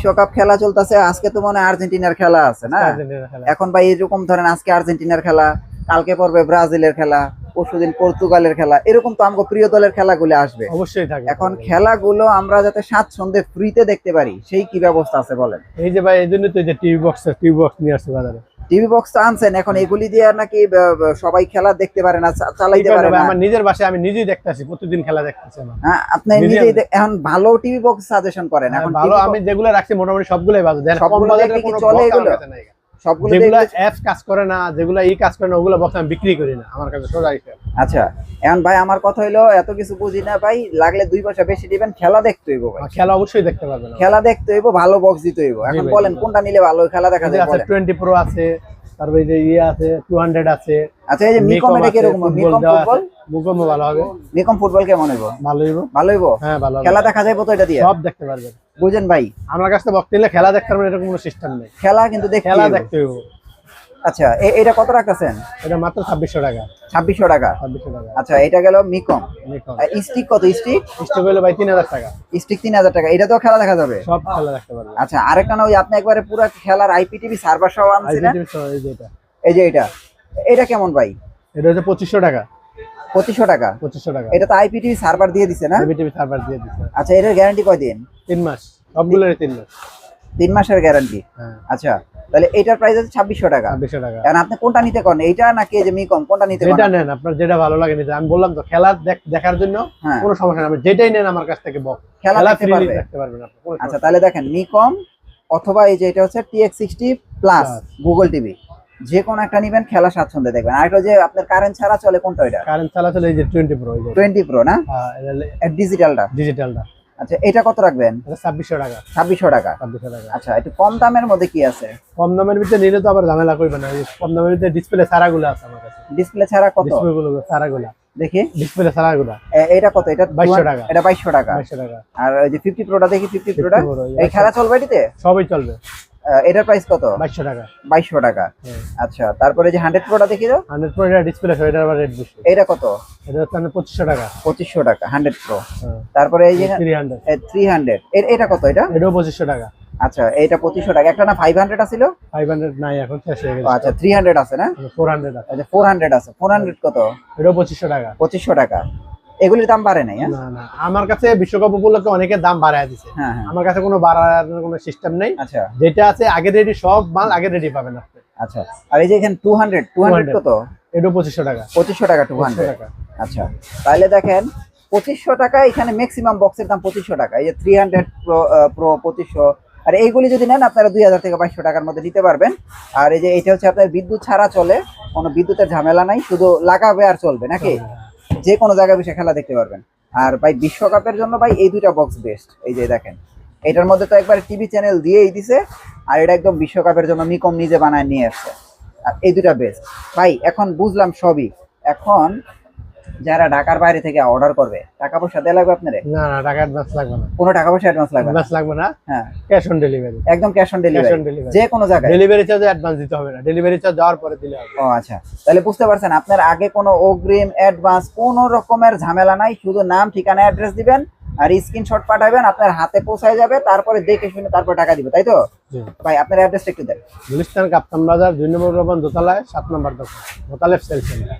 বিশ্বকাপ খেলা চলতেছে, আজকে তো মনে হয় আর্জেন্টিনার খেলা আছে না? এখন ভাই এরকম ধরেন আজকে আর্জেন্টিনার খেলা, কালকে পড়বে ব্রাজিলের খেলা, পরশুদিন পর্তুগালের খেলা, এরকম তো আমাদের প্রিয় দলের খেলাগুলো আসবে অবশ্যই থাকে। এখন খেলাগুলো আমরা যাতে স্বাচ্ছন্দ্যে ফ্রিতে দেখতে পারি সেই কি ব্যবস্থা আছে বলেন? এই যে ভাই এই জন্য তো যে টিভি বক্স নিয়ে আসছে বাজারে। টিভি বক্স তো আনছেন, এখন এগুলি দিয়ে নাকি সবাই খেলা দেখতে পারে না, চালাইতে পারে না? আমার নিজের বাসায় আমি নিজেই দেখতেছি, প্রতিদিন খেলা দেখতেছি। হ্যাঁ, আপনি নিজেই এখন ভালো টিভি বক্স সাজেশন করেন? এখন ভালো, আমি যেগুলো রাখছি মোটামুটি সবগুলোই ভালো। সবগুলো দেখে কি চলে এগুলো? সবগুলো যেগুলো অ্যাপস কাজ করে না, যেগুলো কাজ করে না, ওগুলো বক্স আমি বিক্রি করি না, আমার কাছে সোজা হিসাব। আচ্ছা, এখন ভাই আমার কথা হইলো, এত কিছু বুঝি না ভাই, লাগলে 2 পয়সা বেশি দিবেন, খেলা দেখতে হইব ভাই। খেলা অবশ্যই দেখতে পারবেন, খেলা দেখতে হইব, ভালো বক্স দিতে হইব। এখন বলেন কোনটা নিলে ভালো খেলা দেখা যায়? বলেন 20 প্রো আছে, তারপরে যে আছে 200 আছে। আচ্ছা, এই যে মিকম এটা কি রকম? মিকম ফুটবল, মিকম ভালো হবে। মিকম ফুটবল কেমন হইব? ভালো হইব, ভালো হইব। হ্যাঁ ভালো হবে। খেলা দেখা যাবে তো এটা দিয়ে? সব দেখতে পারবেন। বুঝেন ভাই, আমার কাছে বক্স নিলে খেলা দেখতে পারবেন, এরকম কোনো সিস্টেম নেই। খেলা কিন্তু দেখতে হইব। আচ্ছা, এটা কত রাখতেছেন? এটা মাত্র 2600 টাকা। 2600 টাকা। 2600 টাকা। আচ্ছা, এটা গেল মিকম। স্টিক কত? স্টিক হলো ভাই 3000 টাকা। স্টিক 3000 টাকা। এটা তো খেলা দেখা যাবে? সব খেলা দেখতে পারবেন। আচ্ছা, আরেকটা না, ওই আপনি একবারে পুরো খেলার আইপিটিভি সার্ভার সহ আনছিলেন? এই যে এটা কেমন ভাই? এটা হচ্ছে 2500 টাকা। 2500 টাকা? 2500 টাকা। এটা তো আইপিটিভি সার্ভার দিয়ে দিছে না? আইপিটিভি সার্ভার দিয়ে দিছে। আচ্ছা, এটার গ্যারান্টি কয়দিন? 3 মাস, সবগুলোর 3 মাস। 3 মাসের গ্যারান্টি। আচ্ছা, তাহলে এটার প্রাইস আছে 2600 টাকা। 2600 টাকা। এখন আপনি কোনটা নিতে কোন, এইটা নাকি এই যে মিকম, কোনটা নিতে কোন? যেটা নেন আপনার, যেটা ভালো লাগে নিতে। আমি বললাম তো খেলা দেখার জন্য কোনো সমস্যা নেই, আপনি যেটাই নেন আমার কাছ থেকে বক্স খেলা দেখতে পারবেন আপনি। আচ্ছা, তাহলে দেখেন মিকম অথবা এই যে এটা হচ্ছে TX60 প্লাস গুগল টিভি, যে কোনো একটা নিবেন, খেলা স্বাচ্ছন্দ্যে দেখবেন। আর এটা যে আপনার কারেন্ট ছাড়া চলে কোনটা? এটা কারেন্ট ছাড়া চলে, এই যে 20 প্রো। 20 প্রো না? ডিজিটালটা। আচ্ছা, এটা কত রাখবেন? 2600 টাকা। 2600 টাকা। 2600 টাকা। আচ্ছা, একটু কম দামের মধ্যে কি আছে? কম দামের ভিতরে নিলে তো আবার ঝামেলা করবে না। কম দামের ভিতরে ডিসপ্লে ছাড়াগুলো আছে আমার কাছে। ডিসপ্লে ছাড়া কত? ডিসপ্লে গুলো ছাড়াগুলো দেখি, ডিসপ্লে ছাড়াগুলো। এটা কত? এটা 2200 টাকা। এটা 2200 টাকা। 2200 টাকা। আর ওই যে 50 প্রোটা দেখি, 50 প্রোটা এই খেলা চলবে এটাতে? সবই চলবে। এটার প্রাইস কত? 2200 টাকা। 2200 টাকা। আচ্ছা, তারপরে যে 100 প্রোটা দেখি তো? 100 প্রো এটা ডিসপ্লে সহ, এটার আবার রেট বেশি। এটা কত? এটা হচ্ছে 2500 টাকা। 2500 টাকা 100 প্রো। তারপরে এই যে 300 এটা কত? এটাও 2500 টাকা। আচ্ছা, এটা 2500 টাকা। একটা না 500 আছিল? 500 নাই, এখন শেষ হয়ে গেছে। আচ্ছা, 300 আছে না? 400 আছে। আচ্ছা, 400 আছে। 400 কত? এটাও 2500 টাকা। 2500 টাকা। এগুলির দাম বাড়ে নাই? না না, আমার কাছে বিশ্বকাপ উপলক্ষে অনেকে দাম বাড়ায় দিছে। আমার কাছে কোনো বাড়ানোর কোনো সিস্টেম নেই। আচ্ছা, যেটা আছে আগে রেডি, সব মাল আগে রেডি পাবেন আপনি। আচ্ছা, আর এই যে এখানে 200 কত? এটাও 2500 টাকা। 2500 টাকা 200 টাকা। আচ্ছা, তাহলে দেখেন 2500 টাকা, এখানে ম্যাক্সিমাম বক্সের দাম 2500 টাকা। এই যে 300 প্রো 2500। আর এইগুলি যদি নেন আপনারা 2000 থেকে 2200 টাকার মধ্যে নিতে পারবেন। আর এই যে এটা হচ্ছে আপনার বিদ্যুৎ ছাড়া চলে, কোনো বিদ্যুতের ঝামেলা নাই, শুধু লাগাবে আর চলবে নাকি? যে কোনো জায়গায় বসে খেলা দেখতে পারবেন। আর ভাই বিশ্বকাপের জন্য ভাই এই দুইটা বক্স বেস্ট। এই যে দেখেন, এটার মধ্যে তো একবার টিভি চ্যানেল দিয়েই দিছে, আর এটা একদম বিশ্বকাপের জন্য মিকম নিজে বানায় নিয়ে আসছে। আর এই দুইটা বেস্ট ভাই। এখন বুঝলাম সবই। এখন যারা ঢাকার বাইরে থেকে অর্ডার করবে, টাকা পয়সা দেওয়া লাগবে আপনারে? না না, টাকা অ্যাডভান্স লাগবে না। কোনো টাকা পয়সা অ্যাডভান্স লাগবে না? অ্যাডভান্স লাগবে না। হ্যাঁ, ক্যাশ অন ডেলিভারি। একদম ক্যাশ অন ডেলিভারি, যে কোনো জায়গায়। ডেলিভারি চার্জ অ্যাডভান্স দিতে হবে না, ডেলিভারি চার্জ যাওয়ার পরে দিলে হবে। ও আচ্ছা, তাহলে বুঝতে পারছেন, আপনার আগে কোনো অগ্রিম অ্যাডভান্স কোনো রকমের ঝামেলা নাই, শুধু নাম, ঠিকানা, অ্যাড্রেস দিবেন আর স্ক্রিনশট পাঠাবেন, আপনার হাতে পৌঁছায় যাবে, তারপরে দেখে শুনে তারপর টাকা দিবে, তাই তো? ভাই আপনার অ্যাড্রেসটা একটু দেন। গুলিস্তান কাপ্তান বাজার 2 নম্বর দোতলায় 7 নম্বর দোকান, মোতালেব সেল সেন্টার।